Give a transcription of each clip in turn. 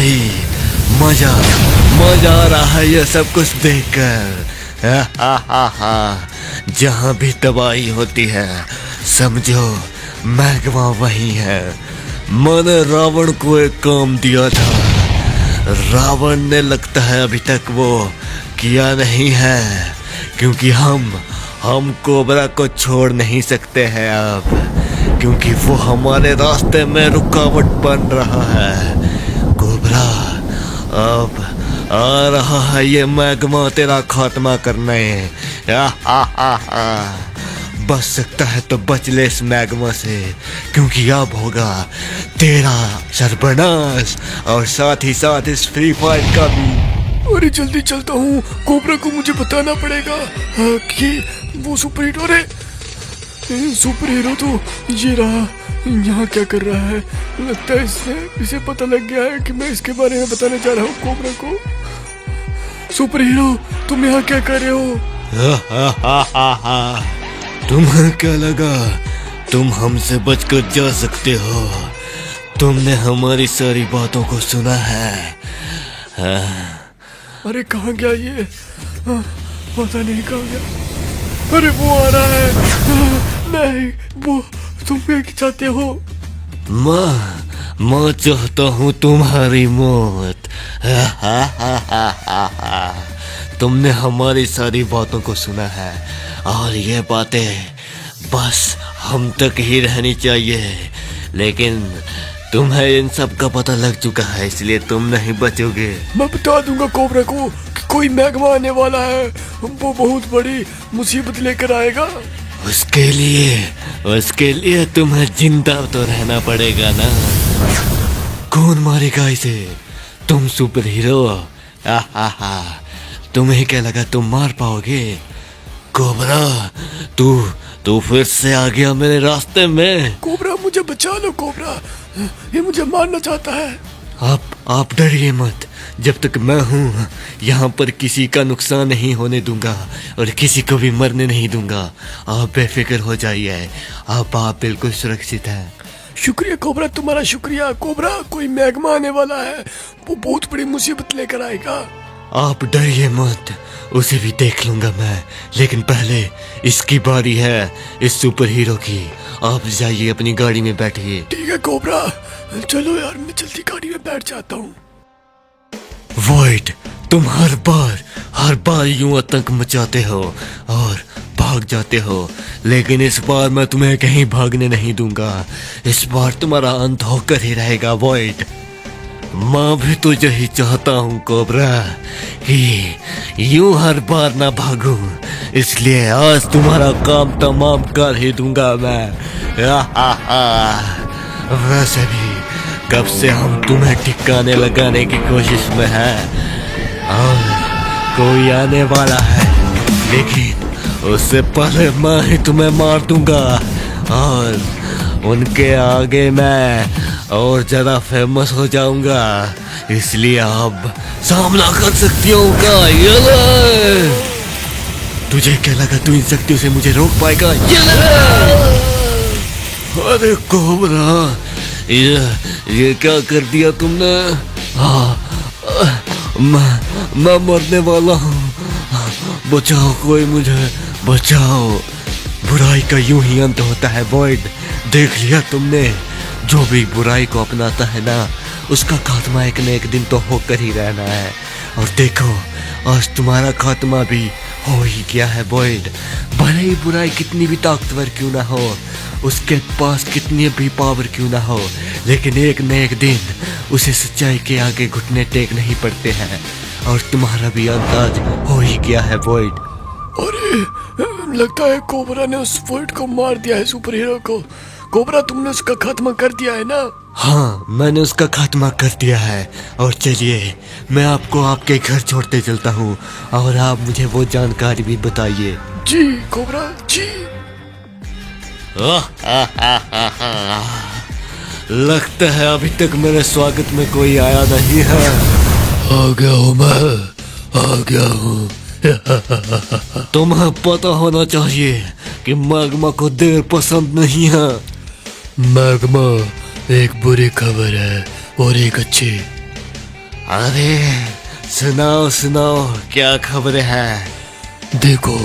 भाई, मजा मजा आ रहा है ये सब कुछ देखकर। जहाँ भी तबाही होती है समझो मैग्मा वही है। मैंने रावण को एक काम दिया था, रावण ने लगता है अभी तक वो किया नहीं है, क्योंकि हम कोबरा को छोड़ नहीं सकते हैं अब, क्योंकि वो हमारे रास्ते में रुकावट बन रहा है। कोबरा अब आ रहा है ये मैग्मा तेरा खात्मा करने। बच सकता है तो बच ले इस मैग्मा से, क्योंकि अब होगा तेरा सर्वनाश और साथ ही साथ इस फ्री फायर का भी। अरे जल्दी चलता हूँ, कोबरा को मुझे बताना पड़ेगा कि वो सुपर हीरो है। सुपर हीरो तो ये रहा, यहाँ क्या कर रहा है? लगता है इसे पता लग गया है कि मैं इसके बारे में बताने जा रहा हूँ कोबरा को। सुपर हीरो तुम यहाँ क्या कर रहे हो? तुम्हें क्या लगा तुम हमसे बचकर जा सकते हो? तुमने हमारी सारी बातों को सुना है। अरे कहाँ गया ये? पता नहीं कहाँ गया। अरे वो आ रहा है। नहीं, वो तुम क्या चाहते हो? मैं चाहता हूँ तुम्हारी मौत। तुमने हमारी सारी बातों को सुना है और ये बातें बस हम तक ही रहनी चाहिए, लेकिन तुम्हें इन सब का पता लग चुका है, इसलिए तुम नहीं बचोगे। मैं बता दूंगा कोबरा को कि कोई मैग्मा आने वाला है, वो बहुत बड़ी मुसीबत लेकर आएगा। उसके लिए तुम्हें जिंदा तो रहना पड़ेगा ना। कौन मारेगा इसे? तुम सुपर हीरो। तुम्हें क्या लगा तुम मार पाओगे? कोबरा तू फिर से आ गया मेरे रास्ते में। कोबरा मुझे बचा लो। कोबरा ये मुझे मारना चाहता है। आप डरिए मत, जब तक मैं हूँ यहाँ पर किसी का नुकसान नहीं होने दूंगा और किसी को भी मरने नहीं दूंगा। आप बेफिक्र हो जाइए, आप बिल्कुल सुरक्षित हैं। शुक्रिया कोबरा, तुम्हारा शुक्रिया। कोबरा कोई मैग्मा आने वाला है, वो बहुत बड़ी मुसीबत लेकर आएगा। आप डरिए मत, उसे भी देख लूंगा मैं, लेकिन पहले इसकी बारी है, इस सुपर हीरो की। आप जाइए अपनी गाड़ी में बैठिए। ठीक है कोबरा, चलो यार मैं जल्दी गाड़ी में बैठ जाता हूँ। वॉइड, तुम हर बार यूं आतंक मचाते हो और भाग जाते हो, लेकिन इस बार मैं तुम्हें कहीं भागने नहीं दूंगा। इस बार तुम्हारा अंत होकर ही रहेगा वॉइड। मैं भी तो यही चाहता हूँ कोबरा कि यूं हर बार ना भागूं, इसलिए आज तुम्हारा काम तमाम कर ही दूंगा मैं। वैसे भी कब से हम तुम्हें ठिकाने लगाने की कोशिश में हैं और कोई आने वाला है, लेकिन उससे पहले मैं ही तुम्हें मार दूंगा और उनके आगे मैं और ज्यादा फेमस हो जाऊंगा, इसलिए अब सामना कर सकती होगा। तुझे क्या लगा तू इन शक्तियों से मुझे रोक पाएगा? अरे कोबरा, ये क्या कर दिया तुमने? मैं मरने वाला हूँ, बचाओ, कोई मुझे बचाओ। बुराई का यूं ही अंत होता है वॉइड, देख लिया तुमने? जो भी बुराई को अपनाता है ना, उसका खात्मा एक न एक दिन तो होकर ही रहना है। और देखो आज तुम्हारा खात्मा भी हो ही गया है वॉइड। भले ही बुराई कितनी भी ताकतवर क्यों ना हो, उसके पास कितनी भी पावर क्यों ना हो, लेकिन एक न एक दिन उसे सच्चाई के आगे घुटने टेक नहीं पड़ते हैं, और तुम्हारा भी अंत आज हो ही गया है वॉइड। अरे लगता है कोबरा ने उस वॉइड को मार दिया है, सुपर हीरो को। कोबरा तुमने उसका खात्मा कर दिया है ना? हाँ, मैंने उसका खात्मा कर दिया है। और चलिए मैं आपको आपके घर छोड़ते चलता हूँ, और आप मुझे वो जानकारी भी बताइए। जी कोबरा जी। लगता है अभी तक मेरे स्वागत में कोई आया नहीं है। आ गया हूँ मैं, आ गया हूँ। तुम्हें पता होना चाहिए कि मैग्मा को देर पसंद नहीं है। मैग्मा एक बुरी खबर है और एक अच्छी। अरे सुनाओ सुनाओ, क्या खबर है? देखो,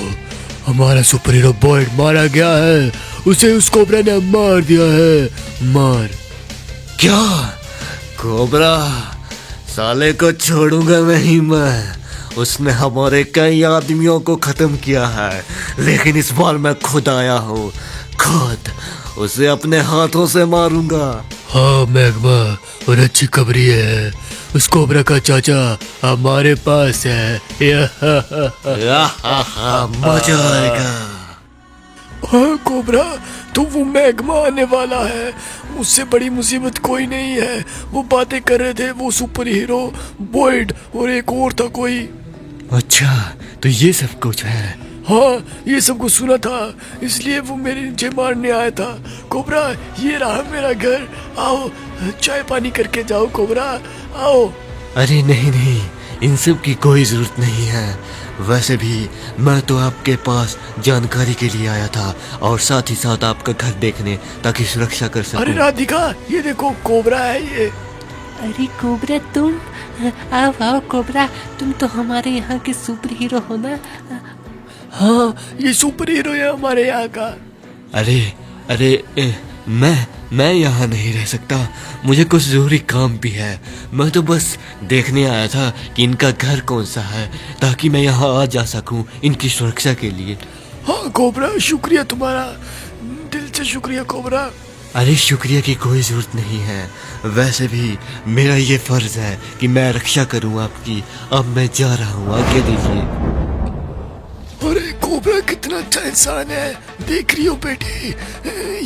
हमारा सुपर हीरो बॉयड मारा गया है। उसे उस कोबरा ने मार दिया है। मार। क्या? कोबरा? साले को छोड़ूंगा नहीं मैं। उसने हमारे कई आदमियों को खत्म किया है, लेकिन इस बार मैं खुद आया हूँ। खुद उसे अपने हाथों से मारूंगा। हाँ मैग्मा, और अच्छी खबर ये है, उस कोबरा का चाचा हमारे पास है। मजा आएगा। हाँ कोबरा, तो वो मैग्मा आने वाला है। मुझसे बड़ी मुसीबत कोई नहीं है। वो बातें कर रहे थे, वो सुपर हीरो बॉयड और एक और था कोई। अच्छा, तो ये सब कुछ है? हाँ, ये सब कुछ सुना था, इसलिए वो मेरे नीचे मारने आया था। कोबरा, ये रहा मेरा घर। आओ, चाय पानी करके जाओ कोबरा, आओ। अरे नहीं नहीं, इन सब की कोई जरूरत नहीं है। वैसे भी मैं तो आपके पास जानकारी के लिए आया था, और साथ ही साथ आपका घर देखने, ताकि सुरक्षा कर सकूं। अरे राधिका, ये देखो कोबरा है ये। अरे कोबरा तुम, आओ आओ कोबरा, तुम तो हमारे यहाँ के सुपर हीरो हो ना। हाँ, ये सुपर हीरो है हमारे यहाँ का। अरे अरे मैं यहाँ नहीं रह सकता। मुझे कुछ जरूरी काम भी है। मैं तो बस देखने आया था कि इनका घर कौन सा है, ताकि मैं यहाँ आ जा सकूं इनकी सुरक्षा के लिए। हाँ कोबरा, शुक्रिया तुम्हारा, दिल से शुक्रिया कोबरा। अरे शुक्रिया की कोई जरूरत नहीं है। वैसे भी मेरा ये फर्ज है कि मैं रक्षा करूं आपकी। अब मैं जा रहा हूँ, आज्ञा दीजिए। अरे कोबरा कितना अच्छा इंसान है, देख रही हो बेटी,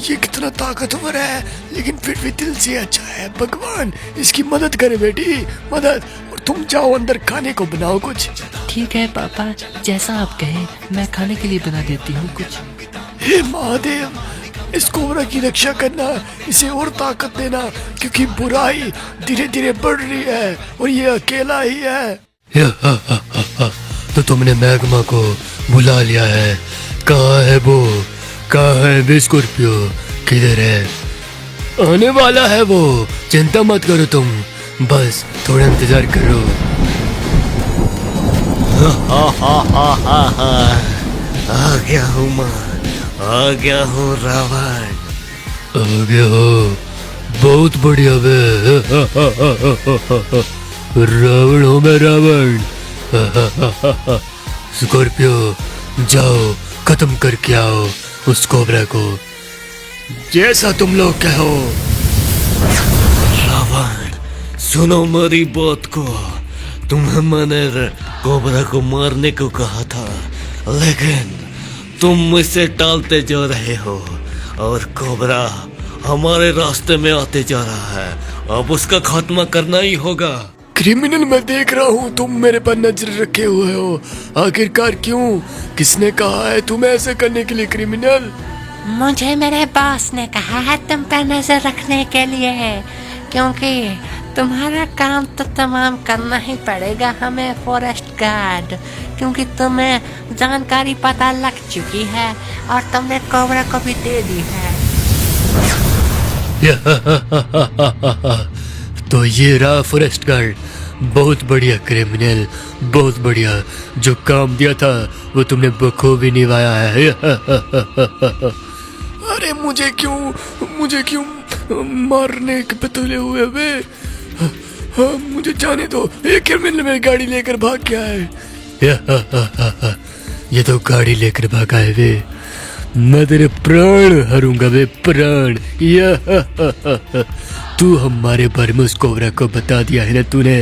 ये कितना ताकतवर है, लेकिन फिर भी दिल से अच्छा है। भगवान इसकी मदद करे बेटी, मदद। और तुम जाओ अंदर, खाने को बनाओ कुछ। ठीक है पापा, जैसा आप कहें, मैं खाने के लिए बना देती हूँ कुछ। हे महादेव, इस कोबरा की रक्षा करना, इसे और ताकत देना, क्योंकि बुराई धीरे धीरे बढ़ रही है और ये अकेला ही है। तो तुमने मैग्मा को बुला लिया है? कहाँ है वो? कहाँ है वे स्कॉर्पियो? किधर है? आने वाला है वो, चिंता मत करो तुम, बस थोड़ा इंतजार करो। आ गया हूँ मैं, आ गया हूँ रावण। आ गया हो, बहुत बढ़िया बे। रावण हो मैं, रावण। स्कॉर्पियो, जाओ खत्म करके आओ उस कोबरा को, जैसा तुम लोग कहो। रावण, सुनो मेरी बात को। तुम्हें मैंने कोबरा को मारने को कहा था, लेकिन तुम मुझसे टालते जा रहे हो, और कोबरा हमारे रास्ते में आते जा रहा है। अब उसका खात्मा करना ही होगा। क्रिमिनल, मैं देख रहा हूँ तुम मेरे पर नजर रखे हुए हो। आखिरकार क्यों? किसने कहा है तुम्हें ऐसे करने के लिए क्रिमिनल? मुझे मेरे बॉस ने कहा है तुम पर नजर रखने के लिए, क्योंकि तुम्हारा काम तो तमाम करना ही पड़ेगा हमें फॉरेस्ट गार्ड, क्योंकि तुम्हें जानकारी पता लग चुकी है और तुमने कोबरा को भी दे दी है। तो ये रहा फॉरेस्ट गार्ड, बहुत बढ़िया क्रिमिनल, बहुत बढ़िया। जो काम दिया था वो तुमने बखूबी निभाया है। अरे मुझे क्यों मारने के पे तुले हुए वे? हाँ, मुझे जाने दो। ये क्रिमिनल मेरी गाड़ी लेकर भाग गया है। ये तो गाड़ी लेकर भागा है वे। मैं तेरे प्राण हरूंगा वे, प्राण। तू हमारे बारे में उस कोबरा को बता दिया है ना तूने,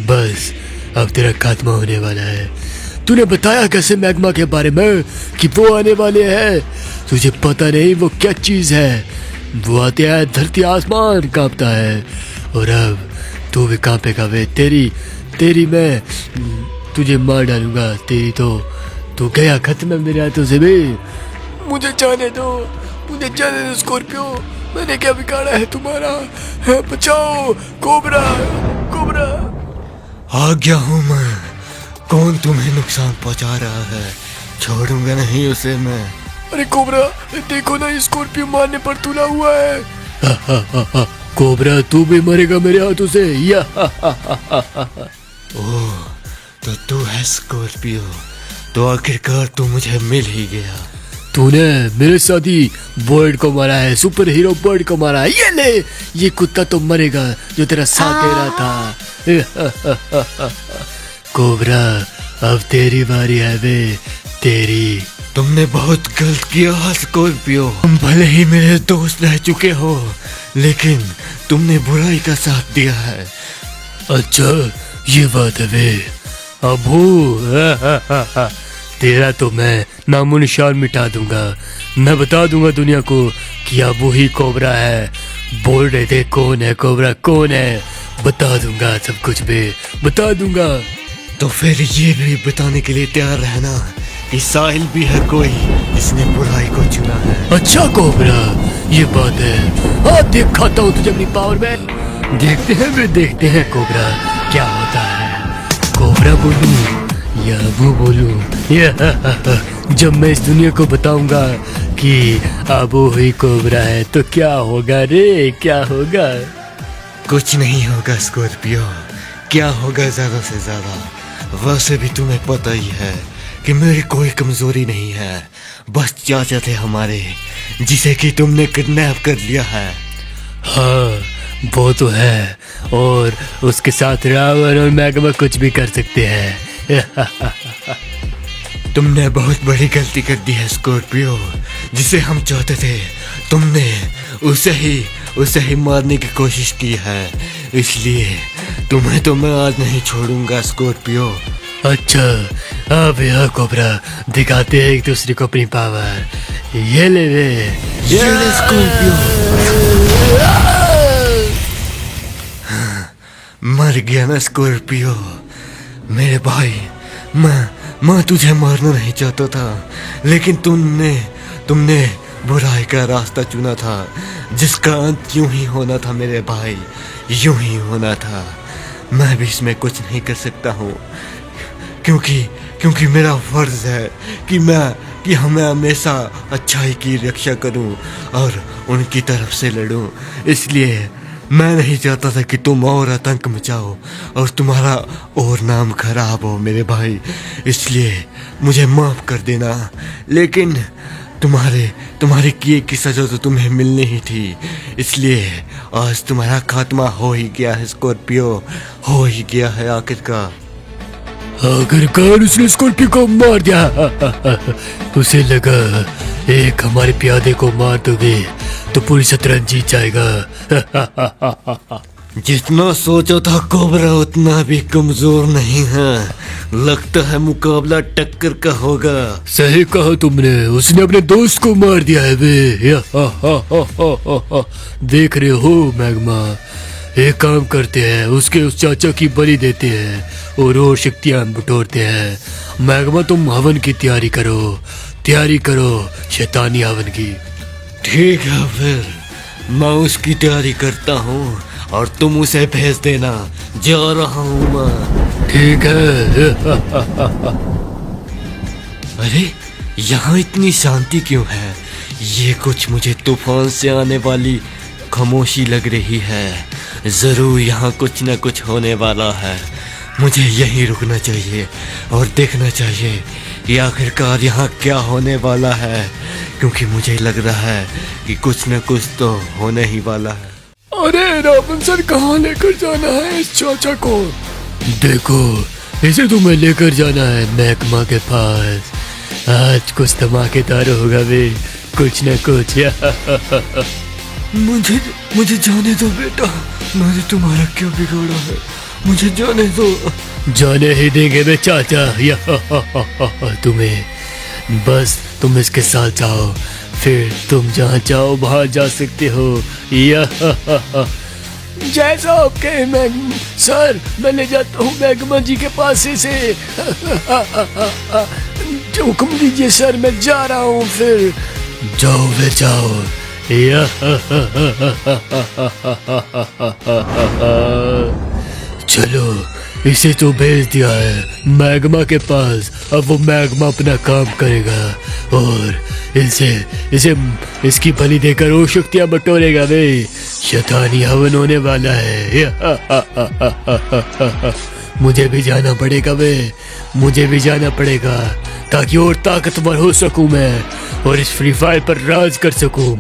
बस अब तेरा खात्मा होने वाला है। तूने बताया कैसे मैग्मा के बारे में कि वो आने वाले हैं? तुझे पता नहीं वो क्या चीज है? वो आते हैं, धरती आसमान कांपता है, और अब तू भी कांपेगा वे। तेरी मैं तुझे मार डालूंगा। तेरी तो तू गया खत्म है मेरे हाथों से भी। मुझे जाने दो स्कॉर्पियो, मैंने क्या बिगाड़ा है तुम्हारा? बचाओ कोबरा, कोबरा। आ गया हूँ मैं। कौन तुम्हें नुकसान पहुंचा रहा है? छोड़ूंगा नहीं उसे मैं। अरे कोबरा, देखो ना, स्कॉर्पियो मारने पर तुला हुआ है। कोबरा तू भी मरेगा मेरे हाथों से या ओह, तो तू है स्कॉर्पियो। तो आखिरकार तू मुझे मिल ही गया। तूने मेरे साथ ही बर्ड को मारा है, सुपर हीरो बर्ड को मारा है। ये ले, ये कुत्ता तो मरेगा जो तेरा साथ दे रहा था। कोबरा अब तेरी बारी है बे, तेरी। तुमने बहुत गलत किया स्कॉर्पियो। तुम भले ही मेरे दोस्त रह चुके हो, लेकिन तुमने बुराई का साथ दिया है। अच्छा ये बात है बे। अबू तेरा तो मैं नामो निशान मिटा दूंगा। मैं बता दूंगा दुनिया को कि अबू ही कोबरा है। बोल रहे थे कौन है कोबरा, कौन है? बता दूंगा सब कुछ बे, बता दूंगा। तो फिर ये भी बताने के लिए तैयार रहना कि साहिल भी है कोई जिसने बुराई को चुना है। अच्छा कोबरा ये बात है। हाँ दिखाता हूँ तुझे अपनी पावर में। देखते हैं वे, देखते हैं कोबरा क्या होता है। कोबरा बोलूं या अबू बोलूं, जब मैं इस दुनिया को बताऊंगा कि अबू ही कोबरा है तो क्या होगा रे, क्या होगा? कुछ नहीं होगा स्कॉर्पियो। क्या होगा ज्यादा से ज्यादा। वैसे भी तुम्हें पता ही है कि मेरी कोई कमजोरी नहीं है। बस चाचा थे हमारे, जिसे कि तुमने किडनैप कर लिया है। हाँ वो तो है, और उसके साथ रावण और मैग्मा कुछ भी कर सकते हैं। तुमने बहुत बड़ी गलती कर दी है स्कॉर्पियो। जिसे हम चाहते थे तुमने उसे ही मारने की कोशिश की है। इसलिए तुम्हें तो मैं आज नहीं छोड़ूंगा स्कॉर्पियो। अच्छा अब यहाँ कोबरा दिखाते हैं एक दूसरे को अपनी पावर। ये ले वे, ये ले स्कॉर्पियो। मर गया ना स्कॉर्पियो मेरे भाई। मैं तुझे मारना नहीं चाहता था, लेकिन तुमने बुराई का रास्ता चुना था, जिसका अंत यूं ही होना था मेरे भाई, यूं ही होना था। मैं भी इसमें कुछ नहीं कर सकता हूँ, क्योंकि मेरा फर्ज है कि मैं हमेशा अच्छाई की रक्षा करूं और उनकी तरफ से लड़ूं। इसलिए मैं नहीं चाहता था कि तुम और आतंक मचाओ और तुम्हारा और नाम खराब हो मेरे भाई। इसलिए मुझे माफ कर देना, लेकिन तुम्हारे किए की सजा तो तुम्हें मिलनी ही थी। इसलिए आज तुम्हारा खात्मा हो ही गया है स्कॉर्पियो, हो ही गया है आखिरकार। आखिरकार उसने स्कॉर्पियो को मार दिया। उसे लगा एक हमारे प्यादे को मार दोगे तो पूरी शतरंज जीत जाएगा। जितना सोचा था कोबरा उतना भी कमजोर नहीं है। लगता है मुकाबला टक्कर का होगा। सही कहा तुमने, उसने अपने दोस्त को मार दिया है बे। देख रहे हो मैग्मा, एक काम करते हैं, उसके उस चाचा की बलि देते हैं और शक्तियां बटोरते हैं। मैग्मा तुम हवन की तैयारी करो शैतानी हवन की। ठीक है, फिर मैं उसकी तैयारी करता हूँ और तुम उसे भेज देना। जा रहा हूँ मैं। ठीक है। अरे यहाँ इतनी शांति क्यों है? ये कुछ मुझे तूफान से आने वाली खामोशी लग रही है। जरूर यहाँ कुछ न कुछ होने वाला है। मुझे यहीं रुकना चाहिए और देखना चाहिए कि आखिरकार यहाँ क्या होने वाला है, क्योंकि मुझे लग रहा है कि कुछ न कुछ तो होने ही वाला है। अरे रावण सर, कहाँ लेकर जाना है इस चाचा को? देखो, इसे तुम्हें लेकर जाना है मैग्मा के पास। आज कुछ धमाकेदार होगा बे, कुछ न कुछ। मुझे जाने दो बेटा, मैंने तुम्हारा क्या बिगाड़ा है? मुझे जाने दो। जाने ही देंगे बे चाचा तुम्हें। बस तुम इसके साथ जाओ, फिर तुम जहाँ चाहो वहाँ जा सकते हो। जैसा आप कहे सर, मैं ले जाता हूँ मैग्मा जी के पास इसे। हुक्म दीजिए सर, मैं जा रहा हूँ। फिर जाओ वे जाओ। चलो, इसे तो भेज दिया है मैग्मा के पास। अब वो मैग्मा अपना काम करेगा और इसकी बलि देकर वो शक्तियां बटोरेगा बे। शैतानी हवन होने वाला है। मुझे भी जाना पड़ेगा बे, मुझे भी जाना पड़ेगा ताकि और ताकतवर हो सकूं मैं और इस फ्री फायर पर राज कर सकूं।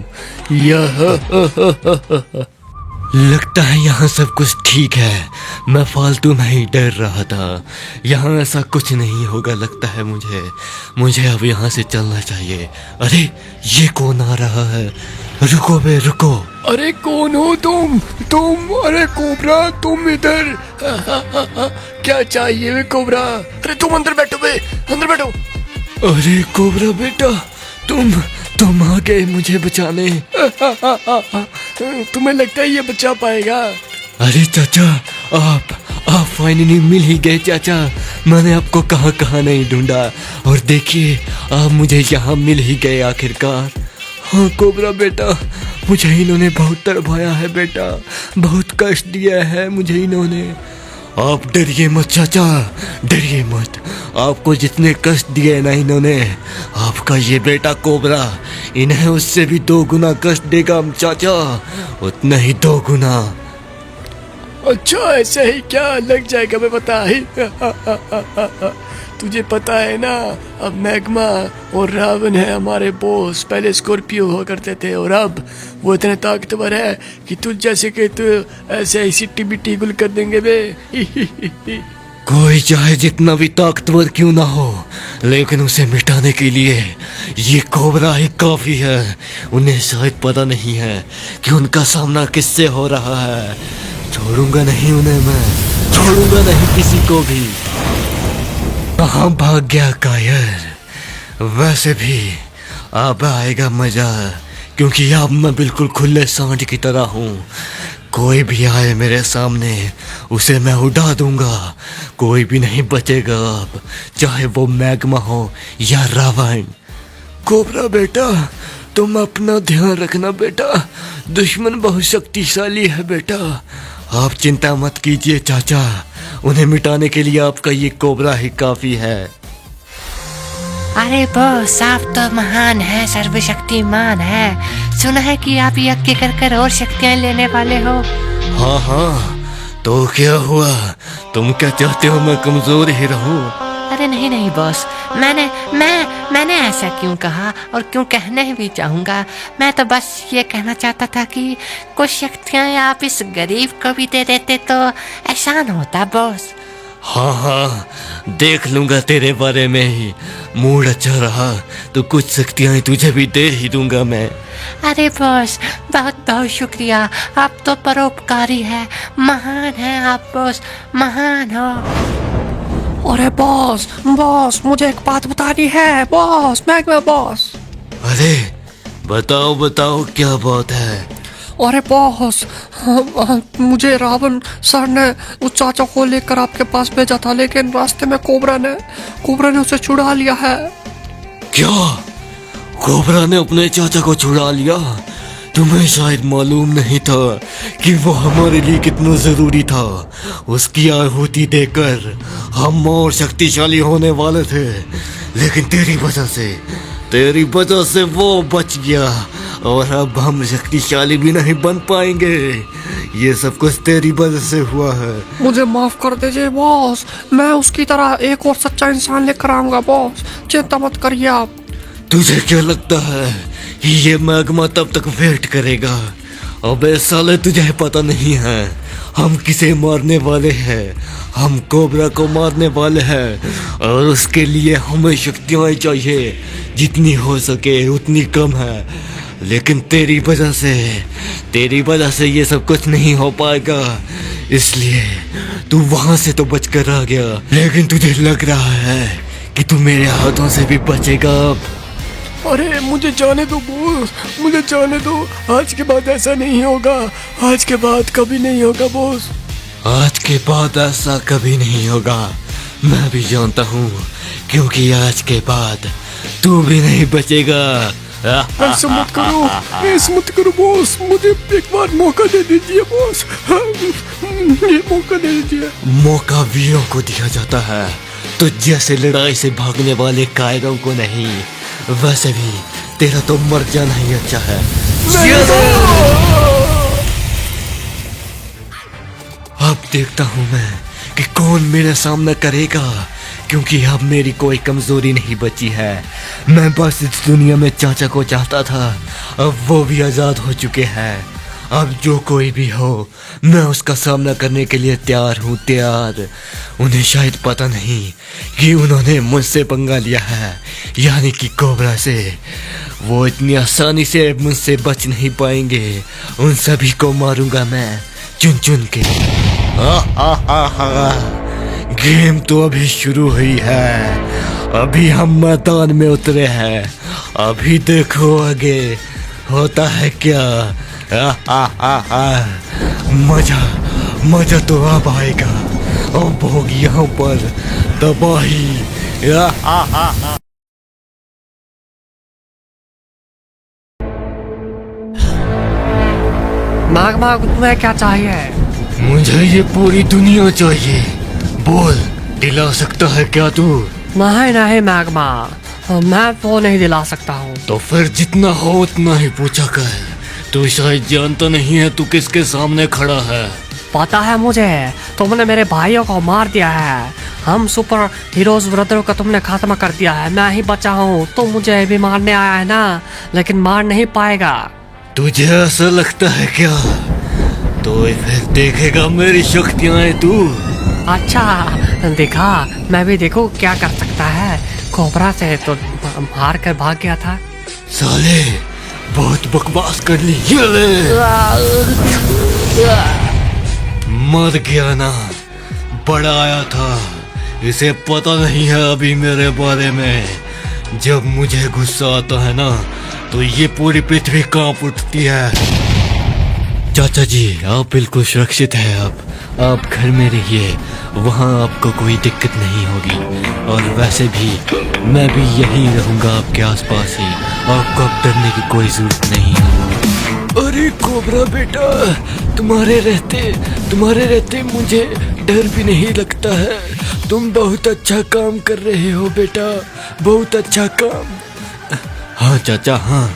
लगता है यहाँ सब कुछ ठीक है। मैं फालतू में ही डर रहा था। यहाँ ऐसा कुछ नहीं होगा लगता है मुझे अब यहाँ से चलना चाहिए। अरे ये कौन आ रहा है? रुको बे रुको। अरे कौन हो तुम? अरे कोबरा तुम इधर? क्या चाहिए बे कोबरा? अरे तुम अंदर बैठो बे, अंदर बैठो। अरे कोबरा बेटा तुम आ गए मुझे बचाने। तुम्हें लगता है ये बचा पाएगा? अरे चाचा आप फाइनली मिल ही गए चाचा। मैंने आपको कहाँ नहीं ढूंढा और देखिए आप मुझे यहाँ मिल ही गए आखिरकार। हाँ कोबरा बेटा, मुझे इन्होंने बहुत तड़पाया है बेटा, बहुत कष्ट दिया है मुझे इन्होंने। आप डरिए मत चाचा, डरिए मत। आपको जितने कष्ट दिए ना इन्होंने, आपका ये बेटा कोबरा इन्हें उससे भी 2 गुना कष्ट देगा हम चाचा, उतना ही 2 गुना। अच्छा ऐसे ही क्या? लग जाएगा मैं पता ही। तुझे पता है ना, अब मैग्मा और रावण है हमारे बॉस। पहले स्कॉर्पियो हुआ करते थे और अब वो इतने ताकतवर है कि तुझ जैसे कि तू ऐसे ही सिट्टी बिट्टी गुल कर देंगे बे। कोई चाहे जितना भी ताकतवर क्यों ना हो, लेकिन उसे मिटाने के लिए ये कोबरा ही काफी है। उन्हें शायद पता नहीं है कि उनका सामना किससे हो रहा है। छोड़ूंगा नहीं उन्हें, मैं छोड़ूंगा नहीं किसी को भी। कहाँ भाग गया कायर? वैसे भी अब आएगा मजा, क्योंकि अब मैं बिल्कुल खुले सांड की तरह हूँ। कोई भी आए मेरे सामने उसे मैं उड़ा दूंगा, कोई भी नहीं बचेगा अब, चाहे वो मैग्मा हो या रावण। कोबरा बेटा तुम अपना ध्यान रखना बेटा, दुश्मन बहुत शक्तिशाली है बेटा। आप चिंता मत कीजिए चाचा, उन्हें मिटाने के लिए आपका ये कोबरा ही काफी है। अरे बॉस आप तो महान है, सर्वशक्तिमान है। सुना है कि आप यज्ञ कर और शक्तियाँ लेने वाले हो। हाँ तो क्या हुआ? तुम क्या चाहते हो मैं कमजोर ही रहूं? अरे नहीं बॉस, मैंने ऐसा क्यों कहा और क्यों कहने भी चाहूँगा। मैं तो बस ये कहना चाहता था कि कुछ शक्तियाँ आप इस गरीब को भी दे देते तो एहसान होता बॉस। हाँ देख लूंगा तेरे बारे में ही। मूड अच्छा रहा तो कुछ शक्तियाँ तुझे भी दे ही दूंगा मैं। अरे बॉस बहुत बहुत शुक्रिया, आप तो परोपकारी है, महान है आप बॉस, महान हो। अरे बॉस मुझे एक बात बतानी है बॉस, मैग्मा बॉस। अरे बताओ क्या बात है? अरे बॉस मुझे रावण सर ने उस चाचा को लेकर आपके पास भेजा था, लेकिन रास्ते में कोबरा ने उसे छुड़ा लिया है। क्या? कोबरा ने अपने चाचा को छुड़ा लिया? तुम्हें शायद मालूम नहीं था कि वो हमारे लिए कितना जरूरी था। उसकी आहुति देकर हम और शक्तिशाली होने वाले थे, लेकिन तेरी वजह से वो बच गया और अब हम शक्तिशाली भी नहीं बन पाएंगे। ये सब कुछ तेरी वजह से हुआ है। मुझे माफ कर दीजिए बॉस, मैं उसकी तरह एक और सच्चा इंसान लेकर आऊंगा बॉस, चिंता मत करिए आप। तुझे क्या लगता है कि ये मैग्मा तब तक वेट करेगा? अबे साले तुझे पता नहीं है हम किसे मारने वाले हैं। हम कोबरा को मारने वाले हैं और उसके लिए हमें शक्तियाँ चाहिए, जितनी हो सके उतनी कम है। लेकिन तेरी वजह से ये सब कुछ नहीं हो पाएगा, इसलिए तू वहां से तो बच कर आ गया, लेकिन तुझे लग रहा है कि तू मेरे हाथों से भी बचेगा अब। अरे मुझे जाने दो बॉस, मुझे जाने दो। आज के बाद ऐसा नहीं होगा, आज के बाद कभी नहीं होगा बॉस। आज के बाद ऐसा कभी नहीं होगा, मैं भी जानता हूँ, क्योंकि आज के बाद तू भी नहीं बचेगा। ऐसा मत करो बॉस, मुझे एक बार मौका दे दीजिए बॉस, ये मौका दे दीजिए। मौका वीरों को दिया जाता है, तो जैसे लड़ाई से भागने वाले कायरों को नहीं। वैसे भी तेरा तो मर जाना ही अच्छा है। देखता हूँ मैं कि कौन मेरा सामना करेगा, क्योंकि अब मेरी कोई कमजोरी नहीं बची है। मैं बस इस दुनिया में चाचा को चाहता था, अब वो भी आजाद हो चुके हैं। अब जो कोई भी हो, मैं उसका सामना करने के लिए तैयार हूँ, तैयार। उन्हें शायद पता नहीं कि उन्होंने मुझसे पंगा लिया है, यानी कि कोबरा से। वो इतनी आसानी से मुझसे बच नहीं पाएंगे। उन सभी को मारूंगा मैं चुन चुन के। गेम तो अभी शुरू हुई है, अभी हम मैदान में उतरे हैं। अभी देखो आगे होता है क्या। मजा तो अब आएगा। अब होगी यहाँ पर तबाही। मैग्मा को तुम्हें क्या चाहिए? मुझे ये पूरी दुनिया चाहिए। बोल, दिला सकता है क्या तू? नहीं नहीं मैग्मा, मैं वो नहीं दिला सकता हूँ। तो फिर जितना हो उतना ही पूछा कर। तू शायद जानता नहीं है तू किसके सामने खड़ा है। पता है मुझे, तुमने मेरे भाइयों को मार दिया है। हम सुपर हीरोज ब्रदरों का तुमने खात्मा कर दिया है। मैं ही बचा हूँ। तो मुझे भी मारने आया है ना, लेकिन मार नहीं पाएगा। तुझे ऐसा लगता है क्या? तो फिर देखेगा मेरी शक्तियाँ तू। अच्छा देखा, मैं भी देखो क्या कर सकता है। कोबरा से तो हार कर भाग गया था। साले बहुत बकवास कर ली। ये ले। मर गया ना, बड़ा आया था। इसे पता नहीं है अभी मेरे बारे में। जब मुझे गुस्सा आता है ना, तो ये पूरी पृथ्वी कांप उठती है। चाचा जी, आप बिल्कुल सुरक्षित हैं। अब आप घर में रहिए, वहाँ आपको कोई दिक्कत नहीं होगी। और वैसे भी मैं भी यहीं रहूँगा आपके आसपास ही। आपको अब डरने की कोई जरूरत नहीं है। अरे कोबरा बेटा, तुम्हारे रहते मुझे डर भी नहीं लगता है। तुम बहुत अच्छा काम कर रहे हो बेटा, बहुत अच्छा काम। हाँ चाचा, हाँ,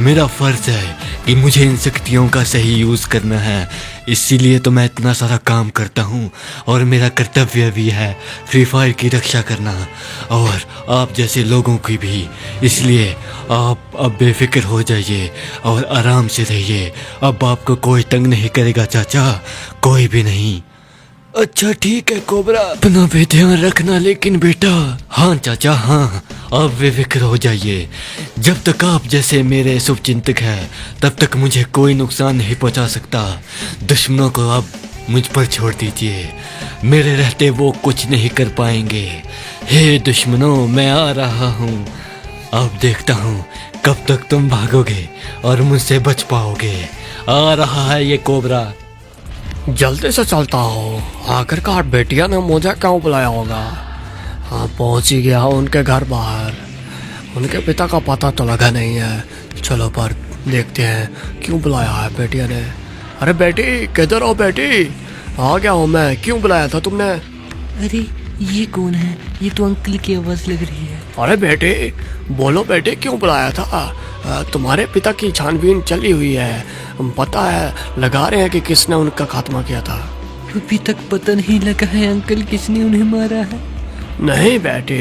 मेरा फर्ज है कि मुझे इन शक्तियों का सही यूज करना है। इसीलिए तो मैं इतना सारा काम करता हूँ। और मेरा कर्तव्य भी है फ्री फायर की रक्षा करना, और आप जैसे लोगों की भी। इसलिए आप अब बेफिक्र हो जाइए और आराम से रहिए। अब आपको कोई तंग नहीं करेगा चाचा, कोई भी नहीं। अच्छा ठीक है कोबरा, अपना भी ध्यान रखना लेकिन बेटा। हाँ चाचा, हाँ, आप बेफिक्र हो जाइए। जब तक आप जैसे मेरे शुभचिंतक हैं, तब तक मुझे कोई नुकसान नहीं पहुंचा सकता। दुश्मनों को आप मुझ पर छोड़ दीजिए, मेरे रहते वो कुछ नहीं कर पाएंगे। हे दुश्मनों, मैं आ रहा हूँ। अब देखता हूँ कब तक तुम भागोगे और मुझसे बच पाओगे। आ रहा है ये कोबरा। जल्दी से चलता हूँ। आखिरकार बेटिया ने मुझे क्यों बुलाया होगा। हाँ, पहुँच ही गया उनके घर बाहर। उनके पिता का पता तो लगा नहीं है। चलो पर देखते हैं क्यों बुलाया है बेटिया ने। अरे बेटी, किधर हो बेटी? आ गया हूँ मैं। क्यों बुलाया था तुमने? अरे ये कौन है? ये तो अंकल की आवाज लग रही है। अरे बेटे, बोलो बेटे, क्यों बुलाया था? तुम्हारे पिता की छानबीन चली हुई है। पता है, लगा रहे हैं कि किसने उनका खात्मा किया था। अभी तक पता नहीं लगा है अंकल किसने उन्हें मारा है। नहीं बेटे,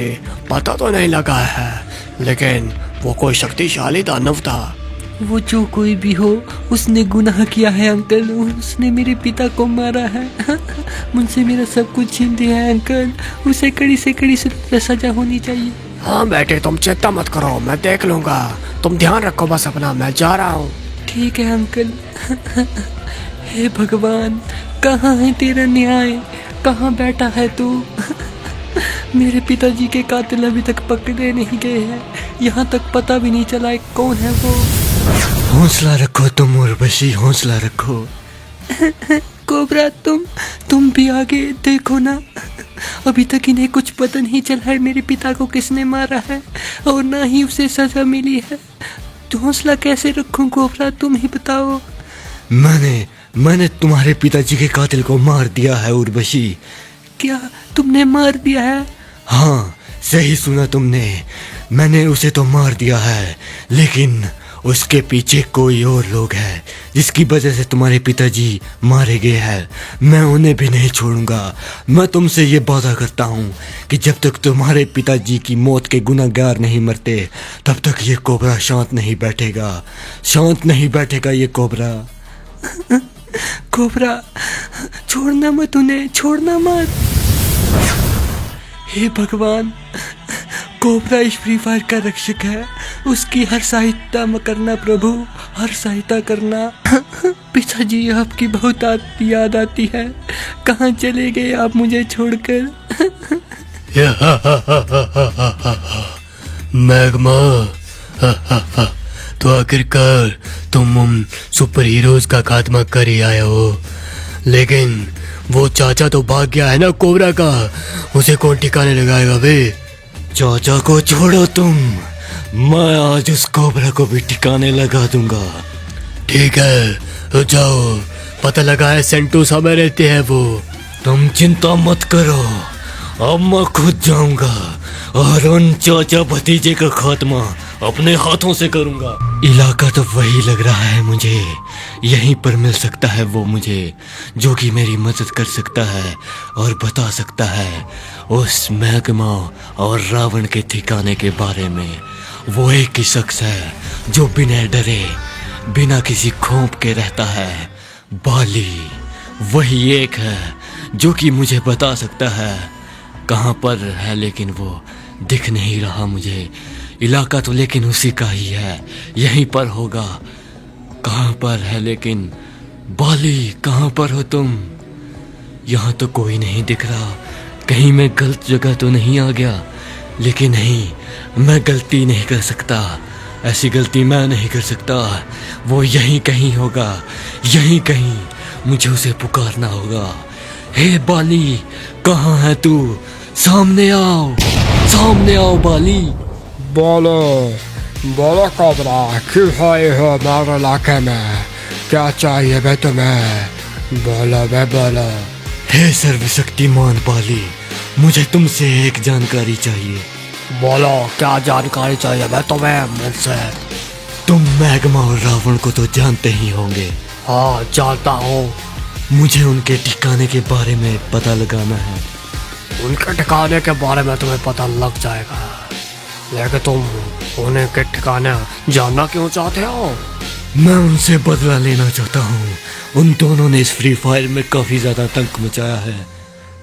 पता तो नहीं लगा है, लेकिन वो कोई शक्तिशाली दानव था। वो जो कोई भी हो, उसने गुनाह किया है अंकल। उसने मेरे पिता को मारा है। मुझसे मेरा सब कुछ छीन लिया है अंकल। उसे कड़ी से कड़ी सजा होनी चाहिए। हाँ बेटे, तुम चिंता मत करो, मैं देख लूंगा। तुम ध्यान रखो बस अपना, मैं जा रहा हूँ। ठीक है अंकल। हे भगवान, कहाँ है तेरा न्याय? कहाँ बैठा है तू? मेरे पिताजी के कातिल अभी तक पकड़े नहीं गए हैं। यहाँ तक पता भी नहीं चला कौन है वो। हौसला रखो तुम उर्वशी, हौसला रखो। कोबरा, तुम भी आगे देखो ना। अभी तक इन्हें कुछ पता नहीं चला है मेरे पिता को किसने मारा है, और ना ही उसे सजा मिली है। तो हौसला कैसे रखूं कोबरा, तुम ही बताओ। मैंने तुम्हारे पिताजी के कातिल को मार दिया है उर्वशी। क्या तुमने मार दिया है? हाँ, सही सुना तुमने। मैंने उसे तो मार दिया है, लेकिन उसके पीछे कोई और लोग हैं जिसकी वजह से तुम्हारे पिताजी मारे गए हैं। मैं उन्हें भी नहीं छोड़ूंगा। मैं तुमसे ये वादा करता हूँ कि जब तक तुम्हारे पिताजी की मौत के गुनहगार नहीं मरते तब तक ये कोबरा शांत नहीं बैठेगा। शांत नहीं बैठेगा ये कोबरा। कोबरा, छोड़ना मत उन्हें, छोड़ना मत। हे भगवान, कोबरा इस फ्री फायर का रक्षक है। उसकी हर सहायता करना प्रभु, हर सहायता करना। पिताजी, आपकी बहुत याद आती है। कहाँ चले गए आप मुझे छोड़कर? मैग्मा, तो आखिरकार तुम उन सुपर हीरोज का खात्मा कर ही आए हो, लेकिन वो चाचा तो भाग गया है ना कोबरा का। उसे कौन ठिकाने लगाएगा बे? चाचा को छोड़ो तुम, मैं आज उस कोबरा को भी ठिकाने लगा दूंगा। ठीक है, तो जाओ, पता लगा है सेंटोसा में रहते हैं वो। तुम चिंता मत करो, अब मैं खुद जाऊंगा और उन चाचा भतीजे का खात्मा अपने हाथों से करूंगा। इलाका तो वही लग रहा है मुझे, यहीं पर मिल सकता है वो मुझे, जो कि मेरी मदद कर सकता है और बता सकता है उस मैग्मा और रावण के ठिकाने के बारे में। वो एक ही शख्स है जो बिना डरे, बिना किसी खौफ के रहता है। बाली वही एक है जो कि मुझे बता सकता है कहाँ पर है, लेकिन वो दिख नहीं रहा मुझे। इलाका तो लेकिन उसी का ही है, यहीं पर होगा। कहाँ पर है लेकिन? बाली, कहाँ पर हो तुम? यहाँ तो कोई नहीं दिख रहा। कहीं मैं गलत जगह तो नहीं आ गया? लेकिन नहीं, मैं गलती नहीं कर सकता। ऐसी गलती मैं नहीं कर सकता। वो यहीं कहीं होगा, यहीं कहीं। मुझे उसे पुकारना होगा। हे बाली, कहाँ है तू? सामने आओ, सामने आओ बाली। बोलो बोलो कोबरा, क्यों आए हो हमारे इलाके में? क्या चाहिए बे तुम्हें? बोलो बे बोलो। हे सर्वशक्तिमान बाली, मुझे तुमसे एक जानकारी चाहिए। बोलो, क्या जानकारी चाहिए बे तुम्हें मुझसे? तुम मैग्मा और रावण को तो जानते ही होंगे। हाँ, जानता हूँ। मुझे उनके ठिकाने के बारे में पता लगाना है। उनके ठिकाने के बारे में तुम्हें पता लग जाएगा, लेकिन तुम उन्हें के ठिकाने जानना क्यों चाहते हो? मैं उनसे बदला लेना चाहता हूँ। उन दोनों ने इस फ्री फायर में काफी ज्यादा तंक मचाया है।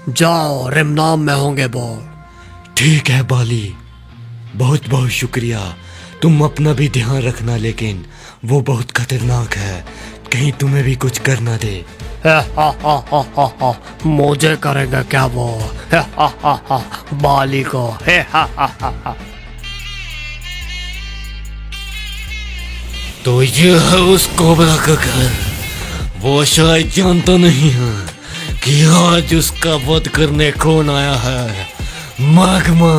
जाओ, रिमनाम में होंगे वो। ठीक है बाली, बहुत बहुत शुक्रिया। तुम अपना भी ध्यान रखना, लेकिन वो बहुत खतरनाक है, कहीं तुम्हें भी कुछ कर ना दे। मुझे करेगा क्या वो? बाली को। तो ये है उस कोबरा का घर। वो शायद जानता नहीं है कि आज उसका वध करने कौन आया है। मैग्मा।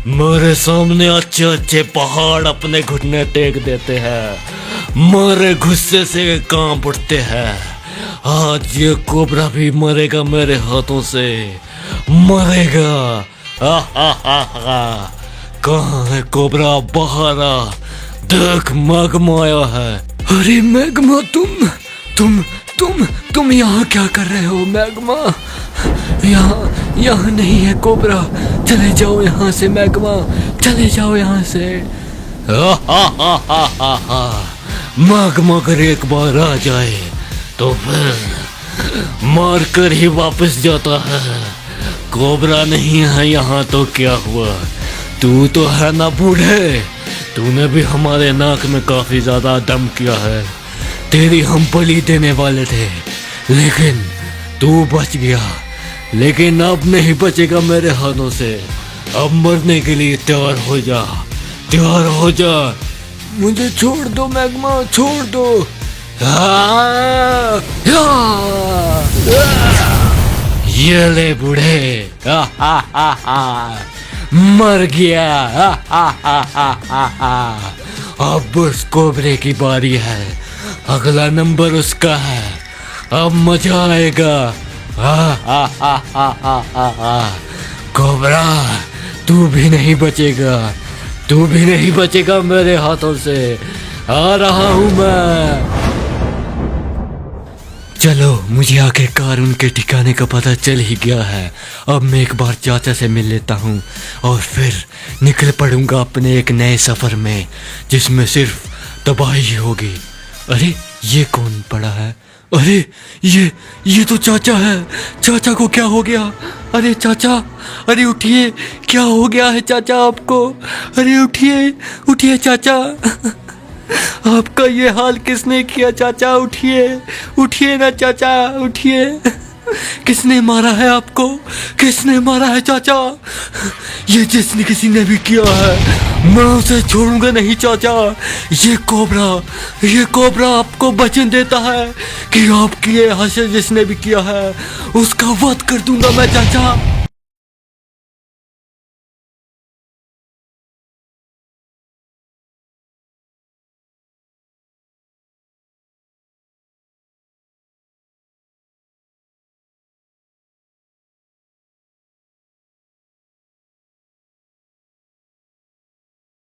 मेरे सामने अच्छे अच्छे पहाड़ अपने घुटने टेक देते हैं, मेरे गुस्से से कांप उठते हैं। आज ये कोबरा भी मरेगा मेरे हाथों से, मरेगा। कहाँ है कोबरा? बाहर आ, देख मैग्मा आया है। अरे मैग्मा, तुम यहाँ क्या कर रहे हो मैग्मा? यहाँ नहीं है कोबरा, चले जाओ यहाँ से मैग्मा, चले जाओ यहाँ से। मैग्मा अगर एक बार आ जाए तो फिर मार कर ही वापस जाता है। कोबरा नहीं है यहाँ तो क्या हुआ? तू तो है ना बूढ़े, तूने भी हमारे नाक में काफी ज्यादा दम किया है। तेरी हम बलि देने वाले थे, लेकिन तू बच गया। लेकिन अब नहीं बचेगा मेरे हाथों से। अब मरने के लिए तैयार हो जा, तैयार हो जा। मुझे छोड़ दो मैग्मा, छोड़ दो। ये ले बूढ़े, मर गया। अब उस कोबरे की बारी है, अगला नंबर उसका है। अब मजा आएगा। कोबरा, तू भी नहीं बचेगा। तू भी नहीं बचेगा मेरे हाथों से। आ रहा हूं मैं। चलो, मुझे आखिरकार उनके ठिकाने का पता चल ही गया है। अब मैं एक बार चाचा से मिल लेता हूँ और फिर निकल पड़ूंगा अपने एक नए सफर में, जिसमें सिर्फ तबाही होगी। अरे ये कौन पड़ा है? अरे ये तो चाचा है। चाचा को क्या हो गया? अरे चाचा, अरे उठिए, क्या हो गया है चाचा आपको? अरे उठिए, उठिए चाचा। आपका ये हाल किसने किया चाचा? उठिए, उठिए ना चाचा, उठिए। किसने मारा है आपको? किसने मारा है चाचा? ये जिसने किसी ने भी किया है, मैं उसे छोड़ूंगा नहीं चाचा। ये कोबरा आपको वचन देता है कि आपकी ये हासिल जिसने भी किया है उसका वध कर दूंगा मैं चाचा।